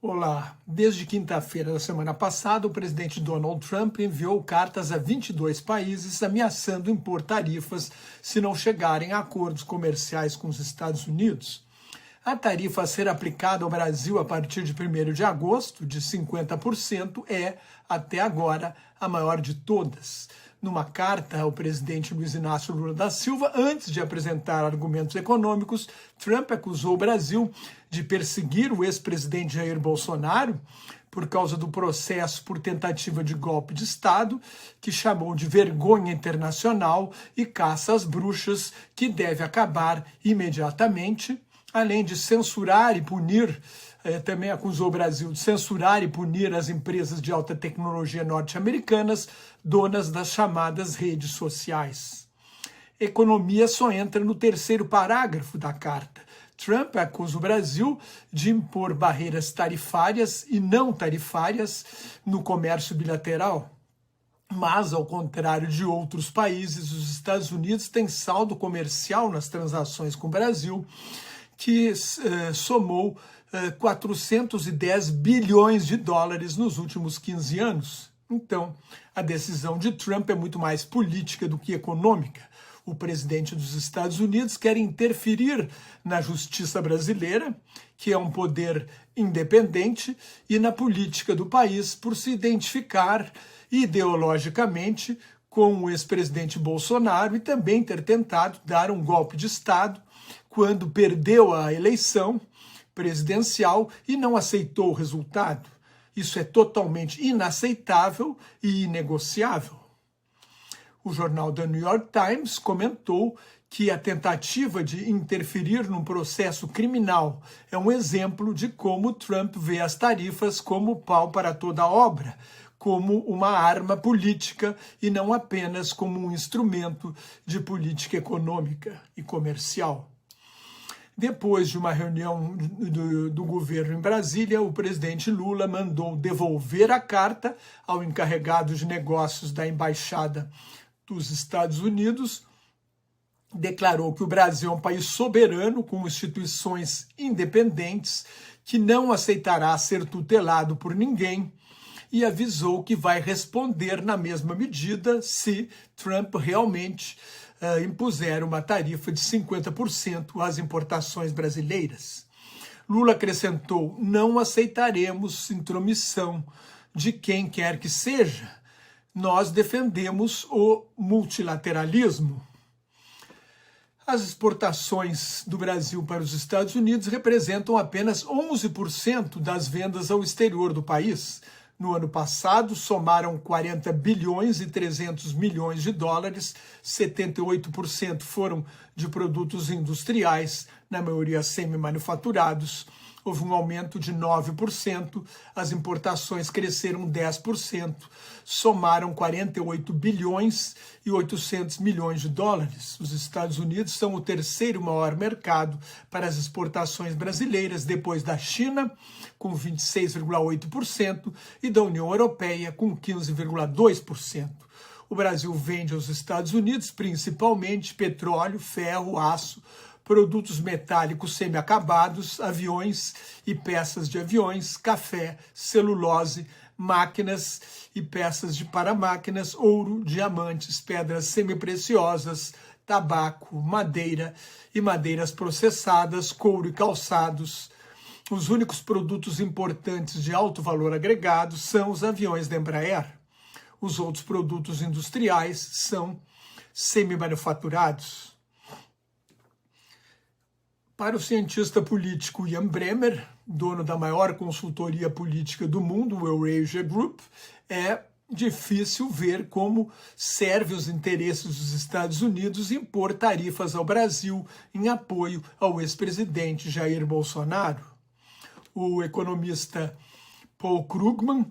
Olá, desde quinta-feira da semana passada, o presidente Donald Trump enviou cartas a 22 países ameaçando impor tarifas se não chegarem a acordos comerciais com os Estados Unidos. A tarifa a ser aplicada ao Brasil a partir de 1º de agosto, de 50%, é, até agora, a maior de todas. Numa carta ao presidente Luiz Inácio Lula da Silva, antes de apresentar argumentos econômicos, Trump acusou o Brasil de perseguir o ex-presidente Jair Bolsonaro por causa do processo por tentativa de golpe de Estado, que chamou de vergonha internacional e caça às bruxas, que deve acabar imediatamente, além de censurar e punir. Também acusou o Brasil de censurar e punir as empresas de alta tecnologia norte-americanas, donas das chamadas redes sociais. Economia só entra no 3º parágrafo da carta. Trump acusa o Brasil de impor barreiras tarifárias e não tarifárias no comércio bilateral. Mas, ao contrário de outros países, os Estados Unidos têm saldo comercial nas transações com o Brasil, que somou 410 bilhões de dólares nos últimos 15 anos. Então, a decisão de Trump é muito mais política do que econômica. O presidente dos Estados Unidos quer interferir na justiça brasileira, que é um poder independente, e na política do país por se identificar ideologicamente com o ex-presidente Bolsonaro e também ter tentado dar um golpe de Estado quando perdeu a eleição presidencial e não aceitou o resultado. Isso é totalmente inaceitável e inegociável. O jornal The New York Times comentou que a tentativa de interferir num processo criminal é um exemplo de como Trump vê as tarifas como pau para toda a obra, como uma arma política e não apenas como um instrumento de política econômica e comercial. Depois de uma reunião do governo em Brasília, o presidente Lula mandou devolver a carta ao encarregado de negócios da Embaixada dos Estados Unidos, declarou que o Brasil é um país soberano com instituições independentes, que não aceitará ser tutelado por ninguém, e avisou que vai responder na mesma medida se Trump realmente impuser uma tarifa de 50% às importações brasileiras. Lula acrescentou: não aceitaremos intromissão de quem quer que seja. Nós defendemos o multilateralismo. As exportações do Brasil para os Estados Unidos representam apenas 11% das vendas ao exterior do país. No ano passado, somaram 40 bilhões e 300 milhões de dólares, 78% foram de produtos industriais, na maioria semi-manufaturados. Houve um aumento de 9%, as importações cresceram 10%, somaram 48 bilhões e 800 milhões de dólares. Os Estados Unidos são o 3º maior mercado para as exportações brasileiras, depois da China, com 26,8%, e da União Europeia, com 15,2%. O Brasil vende aos Estados Unidos principalmente petróleo, ferro, aço, produtos metálicos semi-acabados, aviões e peças de aviões, café, celulose, máquinas e peças para máquinas, ouro, diamantes, pedras semipreciosas, tabaco, madeira e madeiras processadas, couro e calçados. Os únicos produtos importantes de alto valor agregado são os aviões da Embraer. Os outros produtos industriais são semi-manufaturados. Para o cientista político Ian Bremmer, dono da maior consultoria política do mundo, o Eurasia Group, é difícil ver como serve os interesses dos Estados Unidos impor tarifas ao Brasil em apoio ao ex-presidente Jair Bolsonaro. O economista Paul Krugman,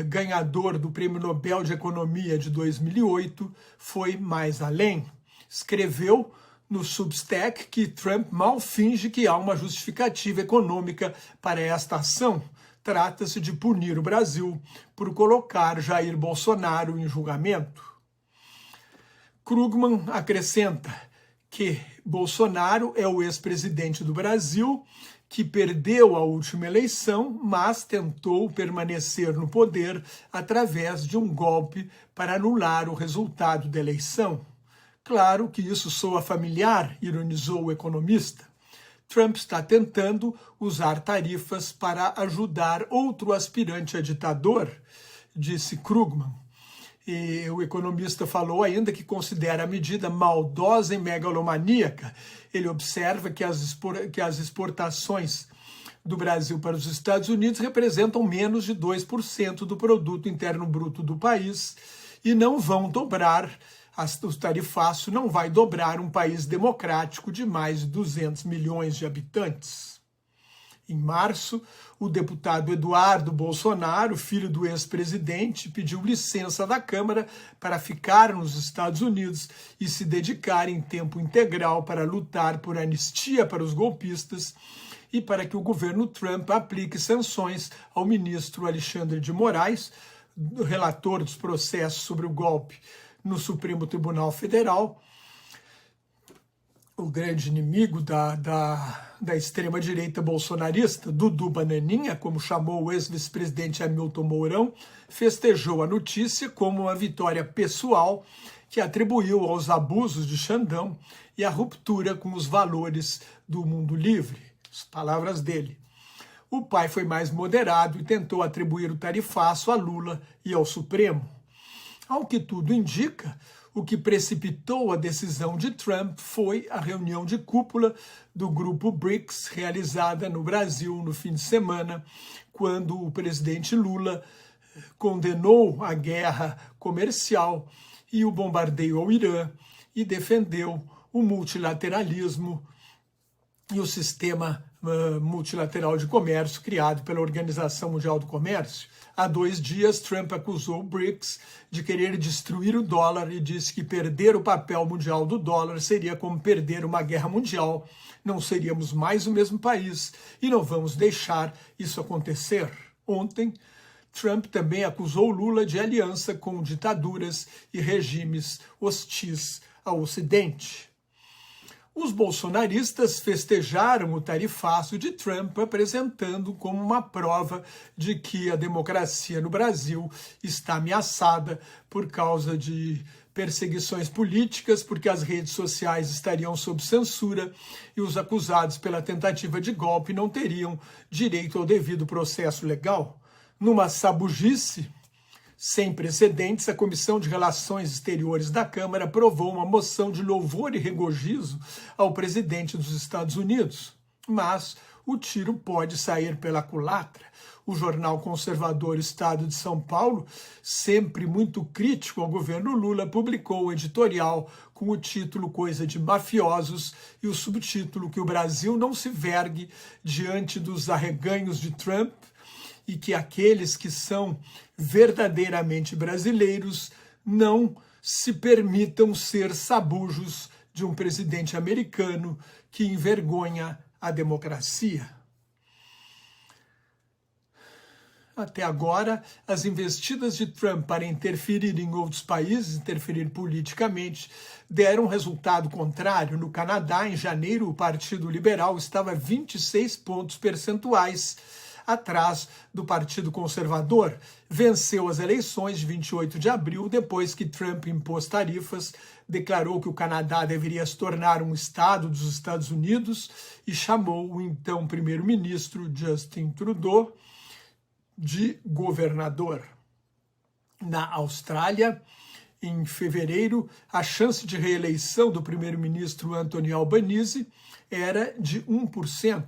ganhador do Prêmio Nobel de Economia de 2008, foi mais além. Escreveu no Substack que Trump mal finge que há uma justificativa econômica para esta ação. Trata-se de punir o Brasil por colocar Jair Bolsonaro em julgamento. Krugman acrescenta que Bolsonaro é o ex-presidente do Brasil, que perdeu a última eleição, mas tentou permanecer no poder através de um golpe para anular o resultado da eleição. Claro que isso soa familiar, ironizou o economista. Trump está tentando usar tarifas para ajudar outro aspirante a ditador, disse Krugman. E o economista falou ainda que considera a medida maldosa e megalomaníaca. Ele observa que as exportações do Brasil para os Estados Unidos representam menos de 2% do produto interno bruto do país e não vão dobrar, o tarifaço não vai dobrar um país democrático de mais de 200 milhões de habitantes. Em março, o deputado Eduardo Bolsonaro, filho do ex-presidente, pediu licença da Câmara para ficar nos Estados Unidos e se dedicar em tempo integral para lutar por anistia para os golpistas e para que o governo Trump aplique sanções ao ministro Alexandre de Moraes, relator dos processos sobre o golpe no Supremo Tribunal Federal, o grande inimigo da extrema-direita bolsonarista, Dudu Bananinha, como chamou o ex-vice-presidente Hamilton Mourão, festejou a notícia como uma vitória pessoal que atribuiu aos abusos de Xandão e à ruptura com os valores do mundo livre. As palavras dele. O pai foi mais moderado e tentou atribuir o tarifaço a Lula e ao Supremo. Ao que tudo indica, o que precipitou a decisão de Trump foi a reunião de cúpula do grupo BRICS, realizada no Brasil no fim de semana, quando o presidente Lula condenou a guerra comercial e o bombardeio ao Irã e defendeu o multilateralismo e o sistema multilateral de comércio criado pela Organização Mundial do Comércio. Há 2 dias, Trump acusou o BRICS de querer destruir o dólar e disse que perder o papel mundial do dólar seria como perder uma guerra mundial. Não seríamos mais o mesmo país e não vamos deixar isso acontecer. Ontem, Trump também acusou Lula de aliança com ditaduras e regimes hostis ao Ocidente. Os bolsonaristas festejaram o tarifaço de Trump, apresentando como uma prova de que a democracia no Brasil está ameaçada por causa de perseguições políticas, porque as redes sociais estariam sob censura e os acusados pela tentativa de golpe não teriam direito ao devido processo legal. Numa sabugice sem precedentes, a Comissão de Relações Exteriores da Câmara aprovou uma moção de louvor e regozijo ao presidente dos Estados Unidos. Mas o tiro pode sair pela culatra. O jornal conservador Estado de São Paulo, sempre muito crítico ao governo Lula, publicou o editorial com o título Coisa de Mafiosos e o subtítulo que o Brasil não se vergue diante dos arreganhos de Trump e que aqueles que são verdadeiramente brasileiros não se permitam ser sabujos de um presidente americano que envergonha a democracia. Até agora, as investidas de Trump para interferir em outros países, interferir politicamente, deram resultado contrário. No Canadá, em janeiro, o Partido Liberal estava 26 pontos percentuais atrás do Partido Conservador. Venceu as eleições de 28 de abril, depois que Trump impôs tarifas, declarou que o Canadá deveria se tornar um estado dos Estados Unidos e chamou o então primeiro-ministro Justin Trudeau de governador. Na Austrália, em fevereiro, a chance de reeleição do primeiro-ministro Anthony Albanese era de 1%.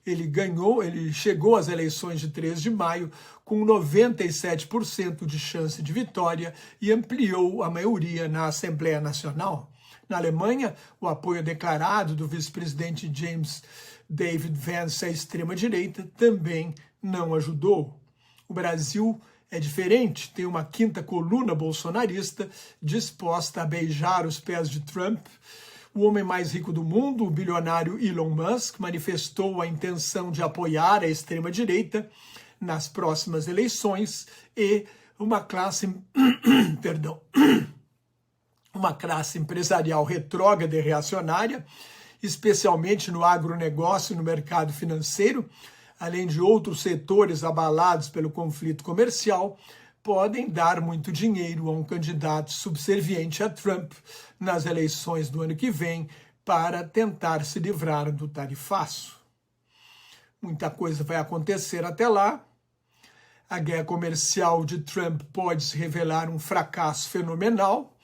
Ele chegou às eleições de 3 de maio com 97% de chance de vitória e ampliou a maioria na Assembleia Nacional. Na Alemanha, o apoio declarado do vice-presidente James David Vance à extrema-direita também não ajudou. O Brasil é diferente, tem uma quinta coluna bolsonarista disposta a beijar os pés de Trump. O homem mais rico do mundo, o bilionário Elon Musk, manifestou a intenção de apoiar a extrema-direita nas próximas eleições e uma classe empresarial retrógrada e reacionária especialmente no agronegócio e no mercado financeiro, além de outros setores abalados pelo conflito comercial, podem dar muito dinheiro a um candidato subserviente a Trump nas eleições do ano que vem para tentar se livrar do tarifaço. Muita coisa vai acontecer até lá. A guerra comercial de Trump pode se revelar um fracasso fenomenal,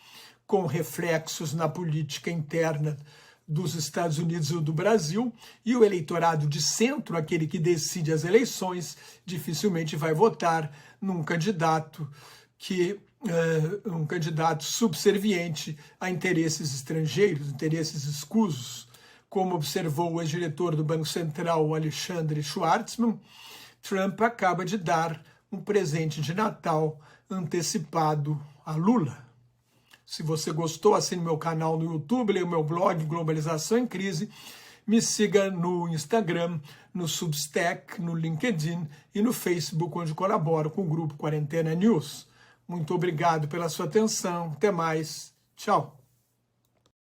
com reflexos na política interna dos Estados Unidos e do Brasil, e o eleitorado de centro, aquele que decide as eleições, dificilmente vai votar num candidato um candidato subserviente a interesses estrangeiros, interesses escusos. Como observou o ex-diretor do Banco Central, Alexandre Schwartzman, Trump acaba de dar um presente de Natal antecipado a Lula. Se você gostou, assine meu canal no YouTube, leia o meu blog Globalização em Crise, me siga no Instagram, no Substack, no LinkedIn e no Facebook, onde colaboro com o grupo Quarentena News. Muito obrigado pela sua atenção, até mais, tchau.